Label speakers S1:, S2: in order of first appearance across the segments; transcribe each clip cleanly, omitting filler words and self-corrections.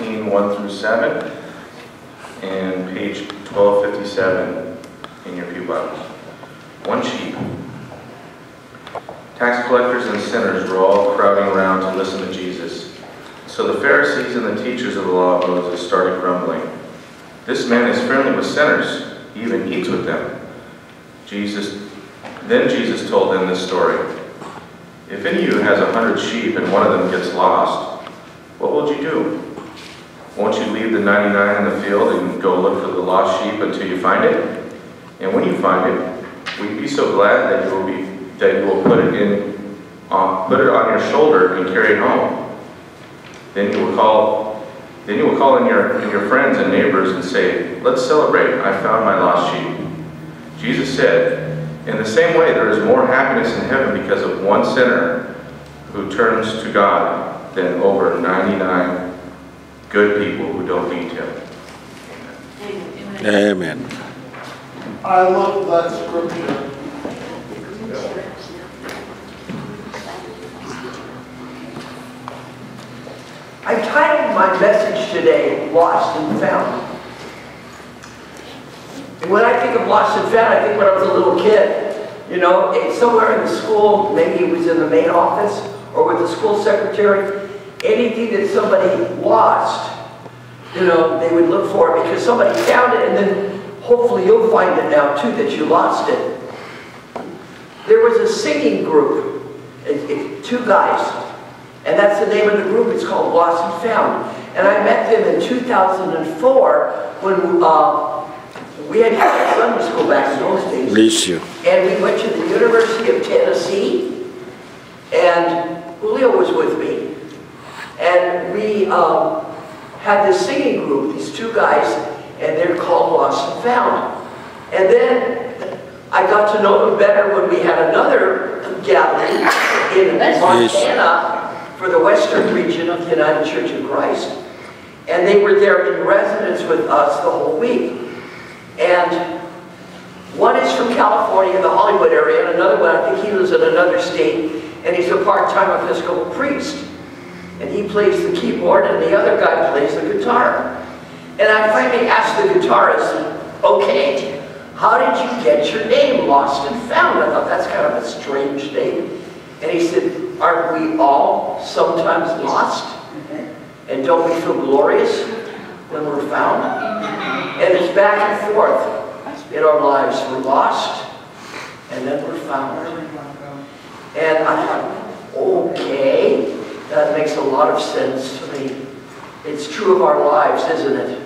S1: 13, 1 through 7, and page 1257 in your pew Bibles. One sheep. Tax collectors and sinners were all crowding around to listen to Jesus. So the Pharisees and the teachers of the law of Moses started grumbling. "This man is friendly with sinners. He even eats with them." Then Jesus told them this story. "If any of you has 100 sheep and one of them gets lost, what will you do? Won't you leave the 99 in the field and go look for the lost sheep until you find it? And when you find it, will you be so glad that you will put it on your shoulder and carry it home? Then you will call in your friends and neighbors and say, 'Let's celebrate, I found my lost sheep.'" Jesus said, "In the same way, there is more happiness in heaven because of one sinner who turns to God than over 99 good people who don't need him."
S2: Amen. Amen.
S3: I love that scripture.
S4: I titled my message today, Lost and Found. And when I think of lost and found, I think when I was a little kid, you know, somewhere in the school, maybe it was in the main office or with the school secretary, anything that somebody lost, you know, they would look for it because somebody found it, and then hopefully you'll find it now too that you lost it. There was a singing group, two guys, and that's the name of the group. It's called Lost and Found. And I met them in 2004 when we had Sunday school back in those days.
S2: Bless you.
S4: And we went to the University of Tennessee, and Julio was with me. And we had this singing group, these two guys, and they're called Lost and Found. And then I got to know them better when we had another gathering in Montana for the western region of the United Church of Christ. And they were there in residence with us the whole week. And one is from California, the Hollywood area, and another one, I think he lives in another state, and he's a part-time Episcopal priest. And he plays the keyboard, and the other guy plays the guitar. And I finally asked the guitarist, "Okay, how did you get your name, Lost and Found?" I thought that's kind of a strange name. And he said, "Aren't we all sometimes lost? And don't we feel glorious when we're found?" And it's back and forth in our lives. We're lost, and then we're found. And I thought, okay, that makes a lot of sense to me. It's true of our lives, isn't it?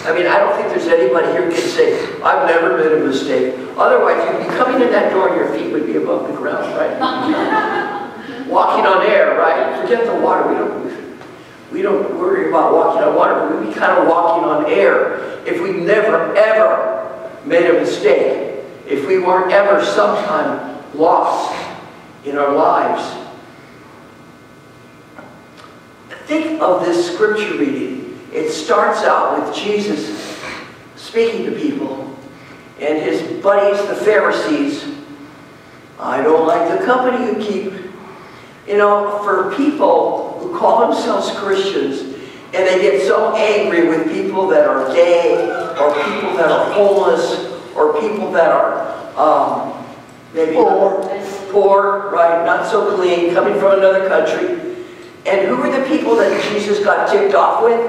S4: I mean, I don't think there's anybody here who can say, "I've never made a mistake." Otherwise, you'd be coming in that door and your feet would be above the ground, right? Walking on air, right? Forget the water. We don't worry about walking on water, but we'd be kind of walking on air if we never, ever made a mistake, if we weren't ever sometime lost in our lives. Think of this scripture reading. It starts out with Jesus speaking to people, and his buddies, the Pharisees, "I don't like the company you keep." You know, for people who call themselves Christians, and they get so angry with people that are gay, or people that are homeless, or people that are maybe poor, right, not so clean, coming from another country. And who are the people that Jesus got ticked off with?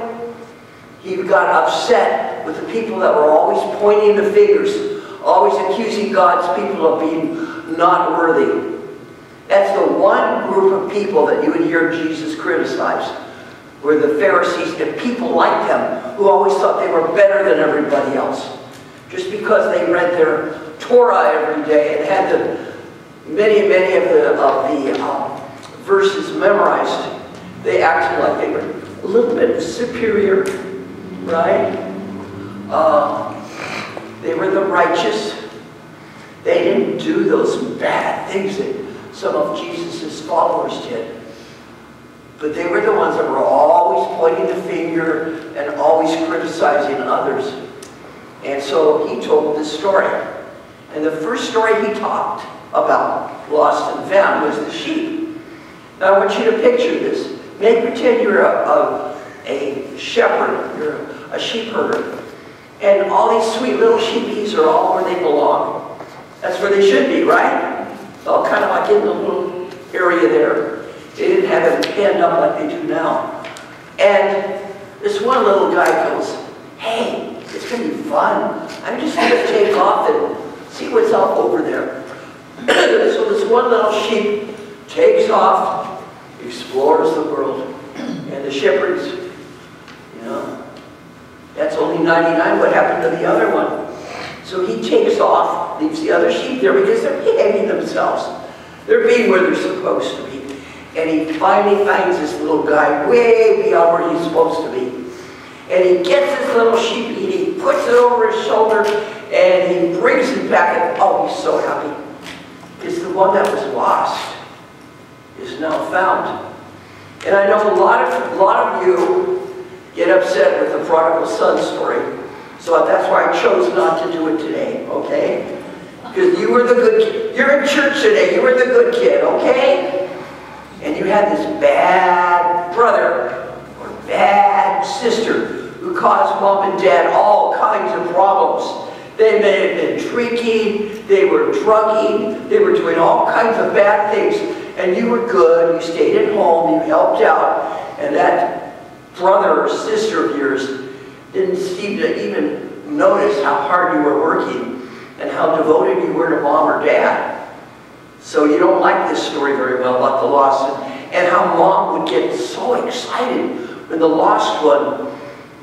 S4: He got upset with the people that were always pointing the fingers, always accusing God's people of being not worthy. That's the one group of people that you would hear Jesus criticize, were the Pharisees and people like them who always thought they were better than everybody else. Just because they read their Torah every day and had many of the verses memorized, they acted like they were a little bit superior, right? They were the righteous. They didn't do those bad things that some of Jesus' followers did. But they were the ones that were always pointing the finger and always criticizing others. And so he told this story. And the first story he talked about, lost and found, was the sheep. Now I want you to picture this. Pretend you're a shepherd, you're a sheep herder. And all these sweet little sheepies are all where they belong. That's where they should be, right? All kind of like in the little area there. They didn't have it penned up like they do now. And this one little guy goes, hey, it's going to be fun. I'm just going to take off and see what's up over there. So this one little sheep takes off, explores the world, and the shepherds, you know, that's only 99. What happened to the other one? So he takes off, leaves the other sheep there because they're behaving themselves. They're being where they're supposed to be. And he finally finds this little guy way beyond where he's supposed to be. And he gets this little sheep and he puts it over his shoulder and he brings it back and oh, he's so happy. Because the one that was lost is now found. And I know a lot of you get upset with the prodigal son story. So that's why I chose not to do it today, okay? Because you were the good kid. You're in church today. You were the good kid, okay? And you had this bad brother or bad sister who caused mom and dad all kinds of problems. They may have been drinking, they were drugging, they were doing all kinds of bad things. And you were good, you stayed at home, you helped out. And that brother or sister of yours didn't seem to even notice how hard you were working and how devoted you were to mom or dad. So you don't like this story very well about the lost and how mom would get so excited when the lost one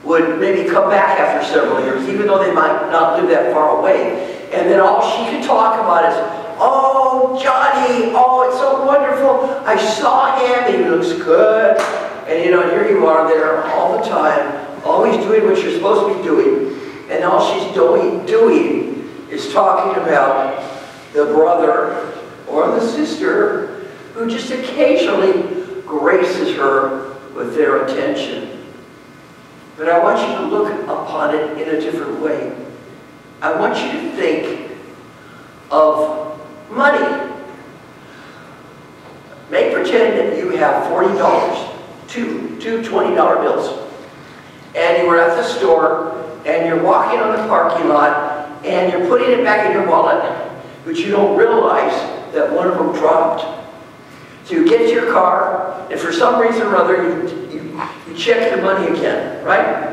S4: would maybe come back after several years, even though they might not live that far away. And then all she could talk about is, oh, Johnny, oh, it's so wonderful. I saw him, he looks good. And you know, here you are there all the time, always doing what you're supposed to be doing. And all she's doing is talking about the brother or the sister who just occasionally graces her with their attention. But I want you to look upon it in a different way. I want you to think of money. Make pretend that you have $40, two $20 bills. And you were at the store, and you're walking on the parking lot, and you're putting it back in your wallet, but you don't realize that one of them dropped. So you get to your car, and for some reason or other, you check your money again, right?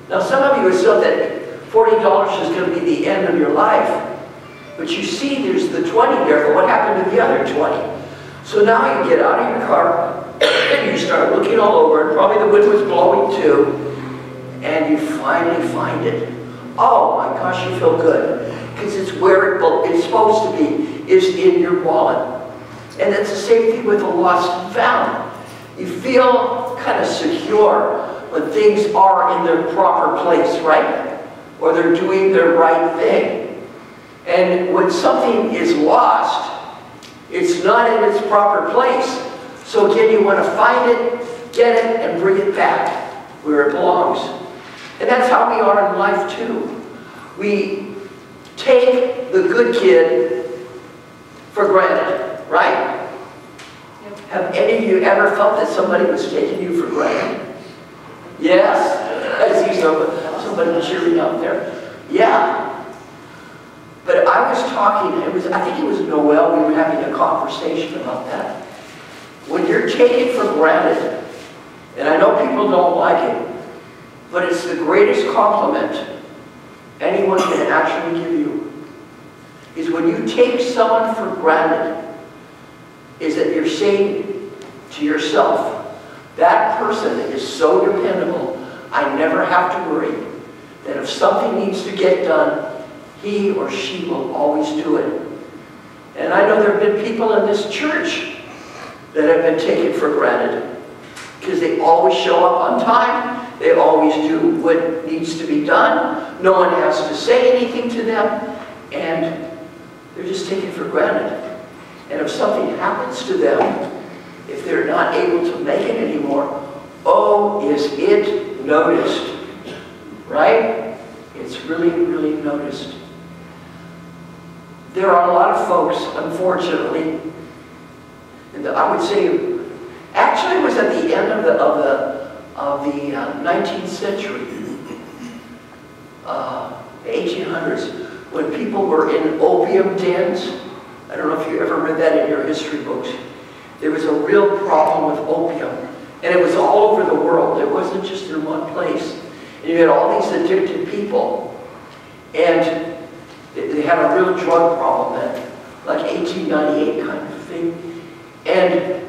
S4: Now some of you assume that $40 is going to be the end of your life, but you see there's the 20 there, but what happened to the other 20? So now you get out of your car, and you start looking all over, and probably the wind was blowing too, and you finally find it. Oh my gosh, you feel good, because it's where it's supposed to be, is in your wallet. And it's the same thing with the lost and found. You feel kind of secure when things are in their proper place, right? Or they're doing their right thing. And when something is lost, it's not in its proper place. So again, you want to find it, get it, and bring it back where it belongs. And that's how we are in life too. We take the good kid for granted, right? Have any of you ever felt that somebody was taking you for granted? Yes? I see somebody cheering out there. Yeah. But I was talking, I think it was Noel, we were having a conversation about that. When you're taken for granted, and I know people don't like it, but it's the greatest compliment anyone can actually give you, is when you take someone for granted, is that you're saying to yourself, that person is so dependable, I never have to worry that if something needs to get done, he or she will always do it. And I know there have been people in this church that have been taken for granted because they always show up on time, they always do what needs to be done, no one has to say anything to them, and they're just taken for granted. And if something happens to them, if they're not able to make it anymore, oh, is it noticed, right? It's really, really noticed. There are a lot of folks, unfortunately, and I would say, actually it was at the end of the 19th century, 1800s, when people were in opium dens. I don't know if you ever read that in your history books. There was a real problem with opium, and it was all over the world. It wasn't just in one place. And you had all these addicted people, and they had a real drug problem then, like 1898 kind of thing. And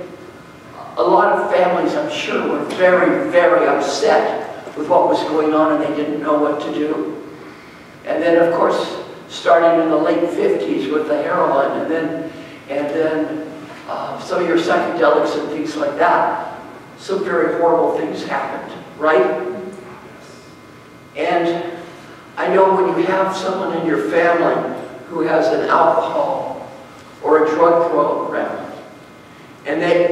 S4: a lot of families, I'm sure, were very, very upset with what was going on, and they didn't know what to do. And then, of course, starting in the late 50s with the heroin, and then some of your psychedelics and things like that, some very horrible things happened, right? And I know when you have someone in your family who has an alcohol or a drug program, and they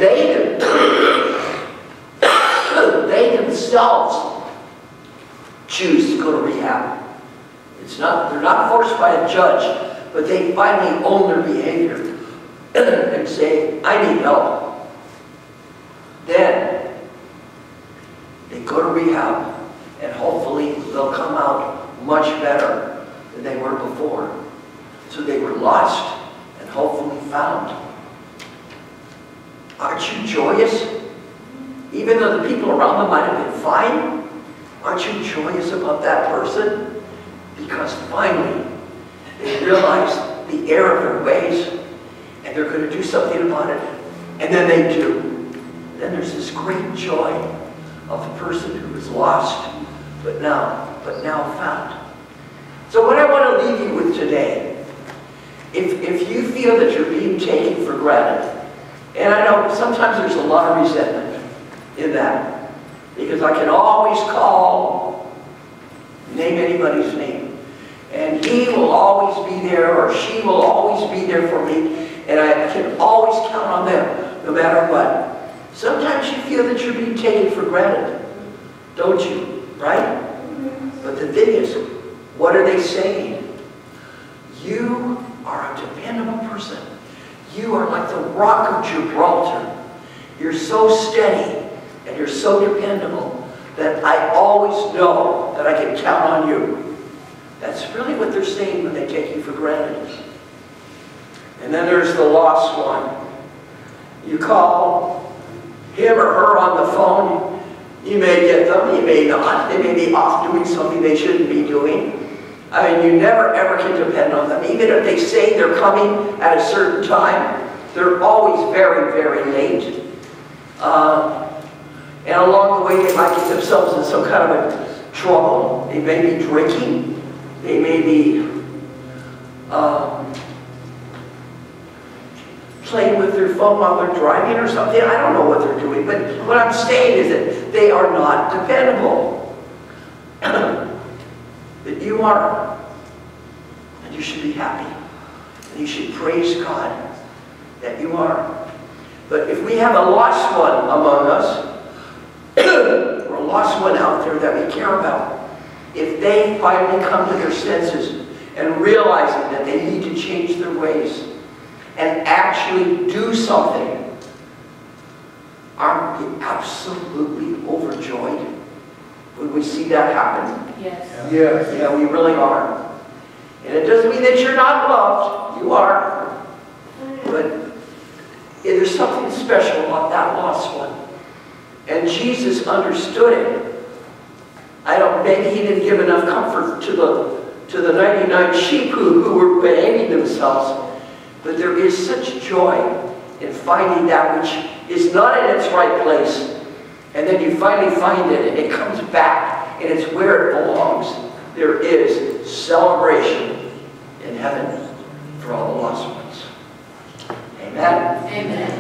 S4: themselves choose to go to rehab. They're not forced by a judge, but they finally own their behavior and say, I need help. Then they go to rehab, and hopefully they'll come out much better than they were before. So they were lost and hopefully found. Aren't you joyous? Even though the people around them might have been fine, aren't you joyous about that person? Because finally, they realize the error of their ways, and they're going to do something about it. And then they do. Then there's this great joy of the person who was lost, but now found. So what I want to leave you with today, if you feel that you're being taken for granted, and I know sometimes there's a lot of resentment in that, because I can always call, name anybody's name, and he will always be there, or she will always be there for me, and I can always count on them, no matter what. Sometimes you feel that you're being taken for granted, don't you? Right? But the thing is, what are they saying? You are a dependable person. You are like the rock of Gibraltar. You're so steady and you're so dependable that I always know that I can count on you. That's really what they're saying when they take you for granted. And then there's the lost one. You call him or her on the phone. You may get them, you may not. They may be off doing something they shouldn't be doing. I mean, you never ever can depend on them. Even if they say they're coming at a certain time, they're always very, very late. And along the way, they might get themselves in some kind of a trouble. They may be drinking. They may be playing with their phone while they're driving or something. I don't know what they're doing, but what I'm saying is that they are not dependable. That you are. And you should be happy. And you should praise God that you are. But if we have a lost one among us, or a lost one out there that we care about, if they finally come to their senses and realizing that they need to change their ways and actually do something, aren't we absolutely overjoyed when we see that happen?
S2: Yes.
S3: Yes.
S4: Yeah, we really are. And it doesn't mean that you're not loved. You are. But there's something special about that lost one. And Jesus understood it. Maybe he didn't give enough comfort to the 99 sheep who were behaving themselves. But there is such joy in finding that which is not in its right place. And then you finally find it, and it comes back, and it's where it belongs. There is celebration in heaven for all the lost ones. Amen.
S2: Amen.